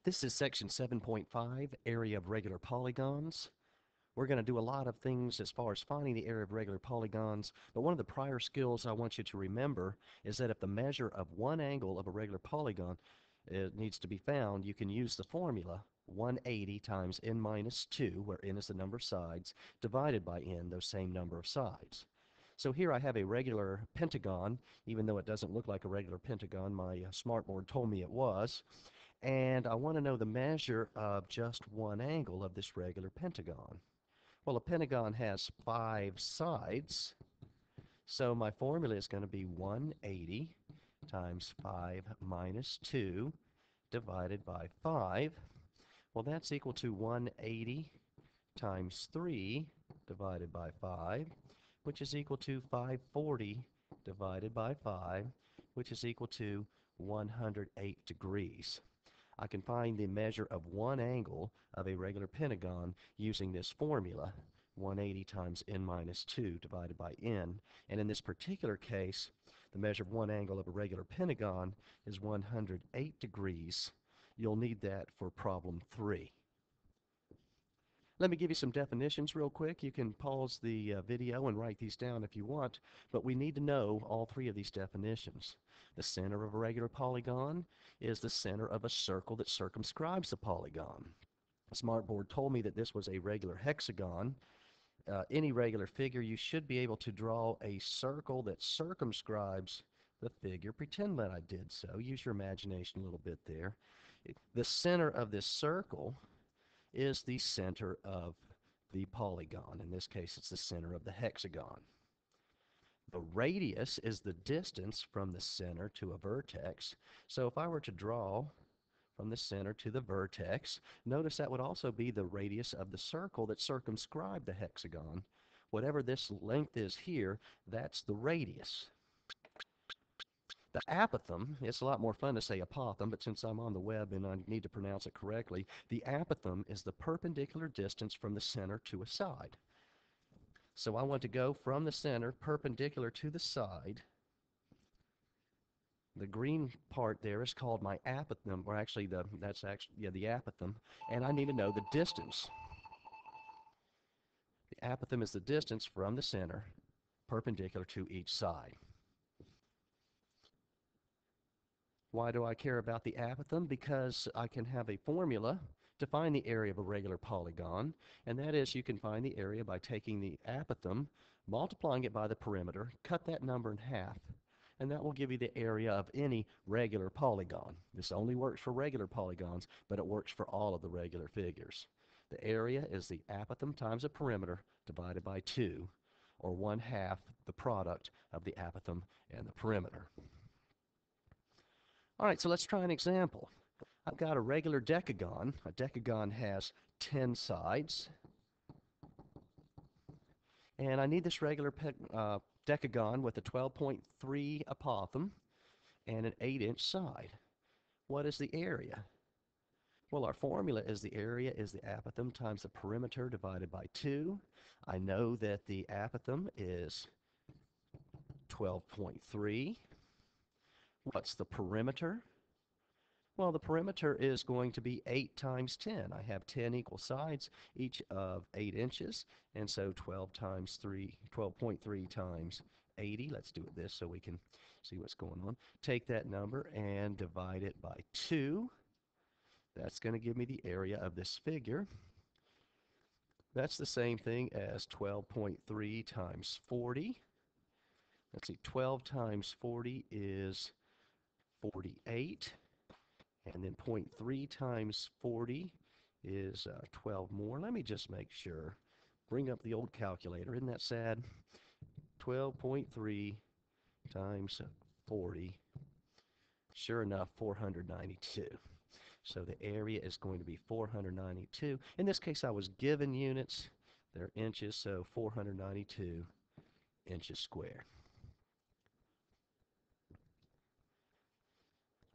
This is section 7.5, area of regular polygons. We're going to do a lot of things as far as finding the area of regular polygons, but one of the prior skills I want you to remember is that if the measure of one angle of a regular polygon needs to be found, you can use the formula 180 times n minus 2, where n is the number of sides, divided by n, those same number of sides. So here I have a regular pentagon, even though it doesn't look like a regular pentagon. My smartboard told me it was. And I want to know the measure of just one angle of this regular pentagon. Well, a pentagon has 5 sides, so my formula is going to be 180 times 5 minus 2 divided by 5. Well, that's equal to 180 times 3 divided by 5, which is equal to 540 divided by 5, which is equal to 108 degrees. I can find the measure of one angle of a regular pentagon using this formula, 180 times n minus 2 divided by n. And in this particular case, the measure of one angle of a regular pentagon is 108 degrees. You'll need that for problem 3. Let me give you some definitions real quick. You can pause the video and write these down if you want, but we need to know all 3 of these definitions. The center of a regular polygon is the center of a circle that circumscribes the polygon. Smartboard told me that this was a regular hexagon. Any regular figure, you should be able to draw a circle that circumscribes the figure. Pretend that I did so. Use your imagination a little bit there. The center of this circle is the center of the polygon. In this case, it's the center of the hexagon. The radius is the distance from the center to a vertex. So if I were to draw from the center to the vertex, notice that would also be the radius of the circle that circumscribed the hexagon. Whatever this length is here, that's the radius. The apothem, it's a lot more fun to say apothem, but since I'm on the web and I need to pronounce it correctly, the apothem is the perpendicular distance from the center to a side. So I want to go from the center perpendicular to the side. The green part there is called my apothem, or actually the apothem, and I need to know the distance. The apothem is the distance from the center perpendicular to each side. Why do I care about the apothem? Because I can have a formula to find the area of a regular polygon, and that is you can find the area by taking the apothem, multiplying it by the perimeter, cut that number in half, and that will give you the area of any regular polygon. This only works for regular polygons, but it works for all of the regular figures. The area is the apothem times the perimeter divided by 2, or 1/2 the product of the apothem and the perimeter. All right, so let's try an example. I've got a regular decagon. A decagon has 10 sides. And I need this regular decagon with a 12.3 apothem and an 8-inch side. What is the area? Well, our formula is the area is the apothem times the perimeter divided by 2. I know that the apothem is 12.3. What's the perimeter? Well, the perimeter is going to be 8 times 10. I have 10 equal sides, each of 8 inches, and so 12.3 times 80. Let's do it this so we can see what's going on. Take that number and divide it by 2. That's going to give me the area of this figure. That's the same thing as 12.3 times 40. Let's see, 12 times 40 is 48. And then 0.3 times 40 is 12 more. Let me just make sure. Bring up the old calculator. Isn't that sad? 12.3 times 40. Sure enough, 492. So the area is going to be 492. In this case, I was given units. They're inches, so 492 inches squared.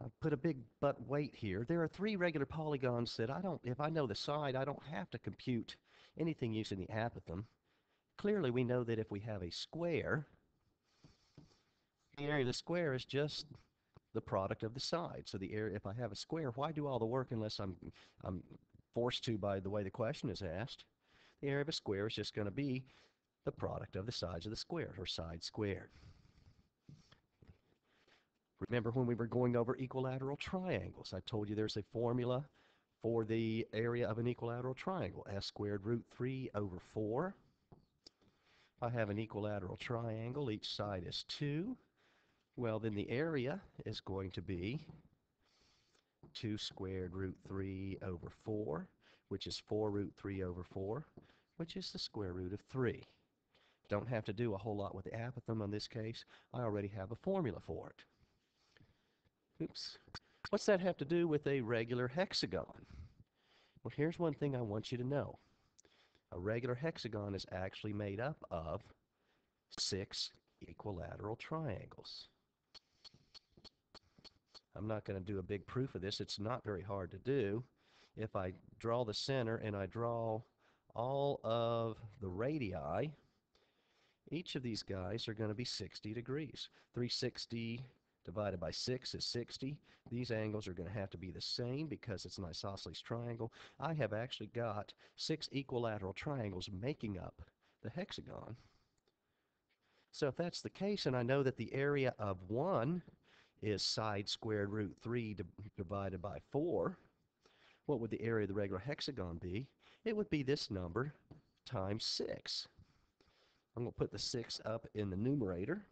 I put a big but wait here. There are 3 regular polygons that if I know the side, I don't have to compute anything using the apothem. Clearly, we know that if we have a square, the area of the square is just the product of the sides. So the area, if I have a square, why do all the work unless I'm forced to by the way the question is asked? The area of a square is just going to be the product of the sides of the square, or side squared. Remember when we were going over equilateral triangles, I told you there's a formula for the area of an equilateral triangle, s squared root 3 over 4. If I have an equilateral triangle, each side is 2. Well, then the area is going to be 2 squared root 3 over 4, which is 4 root 3 over 4, which is the square root of 3. Don't have to do a whole lot with the apothem in this case. I already have a formula for it. Oops. What's that have to do with a regular hexagon? Well, here's one thing I want you to know. A regular hexagon is actually made up of 6 equilateral triangles. I'm not going to do a big proof of this. It's not very hard to do. If I draw the center and I draw all of the radii, each of these guys are going to be 60 degrees. 360 divided by 6 is 60. These angles are going to have to be the same because it's an isosceles triangle. I have actually got 6 equilateral triangles making up the hexagon. So if that's the case, and I know that the area of one is side squared root 3 divided by 4, what would the area of the regular hexagon be? It would be this number times 6. I'm going to put the 6 up in the numerator.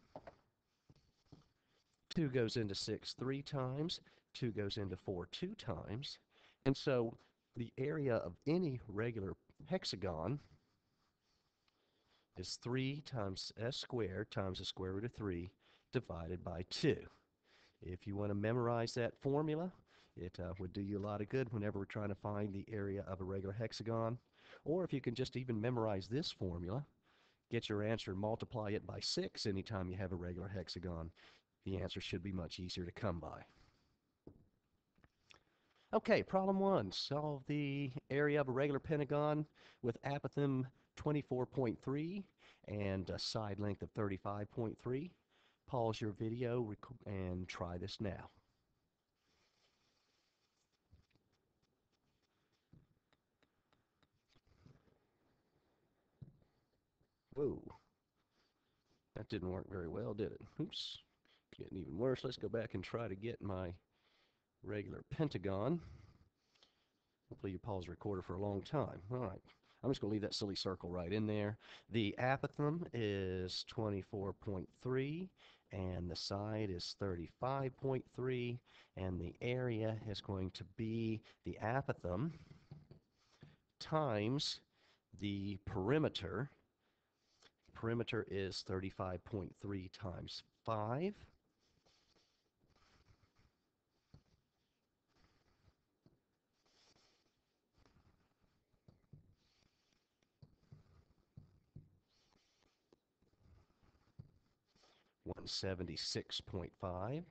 2 goes into 6 3 times. 2 goes into 4 2 times. And so the area of any regular hexagon is 3 times s squared times the square root of 3 divided by 2. If you want to memorize that formula, it would do you a lot of good whenever we're trying to find the area of a regular hexagon. Or if you can just even memorize this formula, get your answer and multiply it by 6 anytime you have a regular hexagon, the answer should be much easier to come by. Okay, problem 1. Solve the area of a regular pentagon with apothem 24.3 and a side length of 35.3. Pause your video and try this now. Whoa, that didn't work very well, did it? Oops, getting even worse. Let's go back and try to get my regular pentagon. Hopefully you pause the recorder for a long time. All right, I'm just going to leave that silly circle right in there. The apothem is 24.3, and the side is 35.3, and the area is going to be the apothem times the perimeter. Perimeter is 35.3 times 5. $176.5, and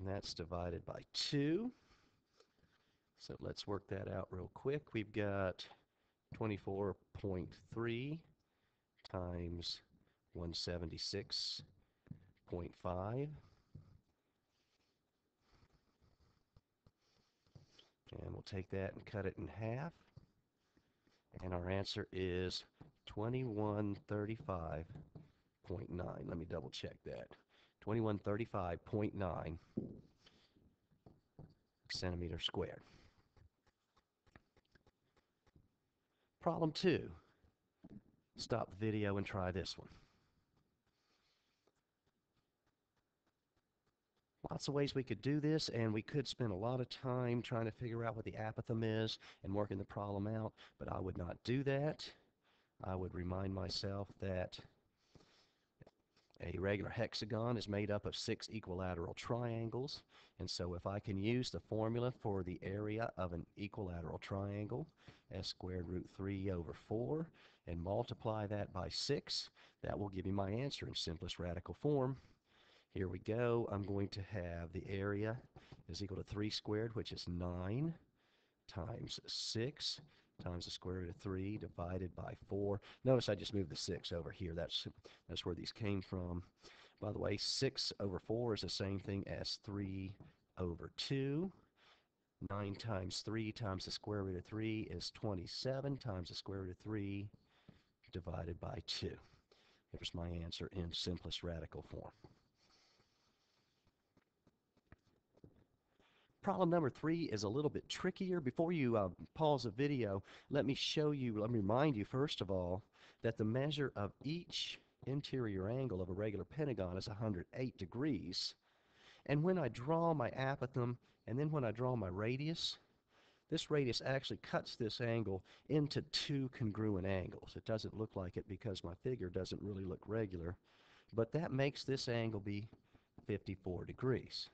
that's divided by 2. So let's work that out real quick. We've got 24.3 times 176.5, and we'll take that and cut it in half, and our answer is 2135.9. Let me double check that. 2135.9 centimeters squared. Problem 2. Stop the video and try this one. Lots of ways we could do this, and we could spend a lot of time trying to figure out what the apothem is and working the problem out, but I would not do that. I would remind myself that a regular hexagon is made up of 6 equilateral triangles, and so if I can use the formula for the area of an equilateral triangle, s squared root 3 over 4, and multiply that by 6, that will give me my answer in simplest radical form. Here we go. I'm going to have the area is equal to 3 squared, which is 9, times 6 times the square root of 3 divided by 4. Notice I just moved the 6 over here. That's where these came from. By the way, 6 over 4 is the same thing as 3 over 2. 9 times 3 times the square root of 3 is 27 times the square root of 3 divided by 2. Here's my answer in simplest radical form. Problem number 3 is a little bit trickier. Before you pause the video, let me remind you first of all that the measure of each interior angle of a regular pentagon is 108 degrees. And when I draw my apothem and then when I draw my radius, this radius actually cuts this angle into two congruent angles. It doesn't look like it because my figure doesn't really look regular, but that makes this angle be 54 degrees.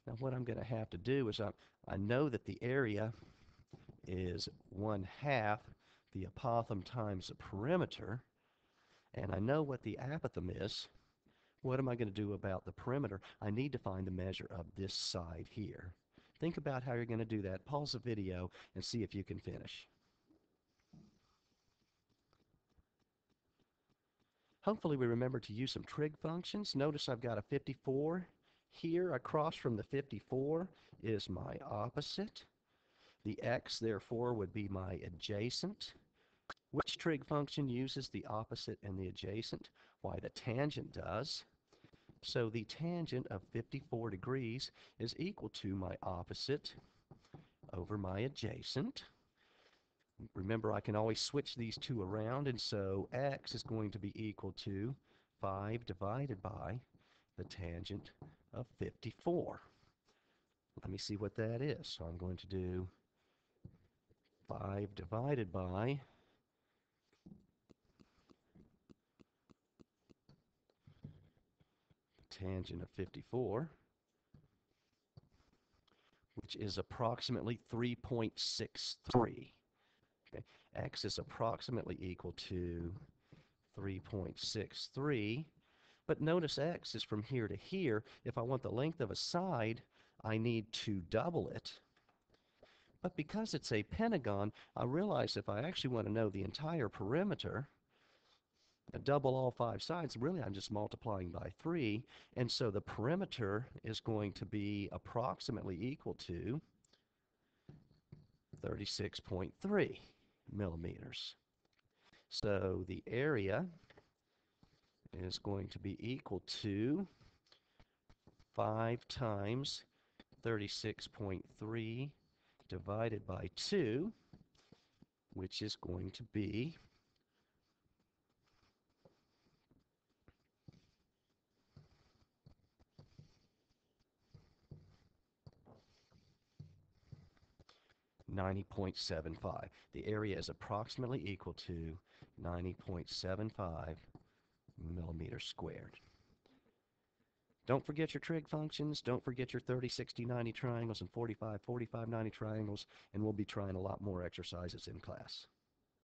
Now what I'm going to have to do is I know that the area is 1/2 the apothem times the perimeter, and I know what the apothem is. What am I going to do about the perimeter? I need to find the measure of this side here. Think about how you're going to do that. Pause the video and see if you can finish. Hopefully we remember to use some trig functions. Notice I've got a 54 here. Across from the 54 is my opposite. The x, therefore, would be my adjacent. Which trig function uses the opposite and the adjacent? Why, the tangent does. So the tangent of 54 degrees is equal to my opposite over my adjacent. Remember, I can always switch these two around, and so x is going to be equal to 5 divided by the tangent of 54. Let me see what that is. So I'm going to do 5 divided by tangent of 54, which is approximately 3.63. Okay. X is approximately equal to 3.63, but notice x is from here to here. If I want the length of a side, I need to double it. But because it's a pentagon, I realize if I actually want to know the entire perimeter, double all 5 sides, really I'm just multiplying by 3, and so the perimeter is going to be approximately equal to 36.3 millimeters. So the area is going to be equal to 5 times 36.3 divided by 2, which is going to be 90.75. The area is approximately equal to 90.75 millimeters squared. Don't forget your trig functions. Don't forget your 30, 60, 90 triangles and 45, 45, 90 triangles, and we'll be trying a lot more exercises in class.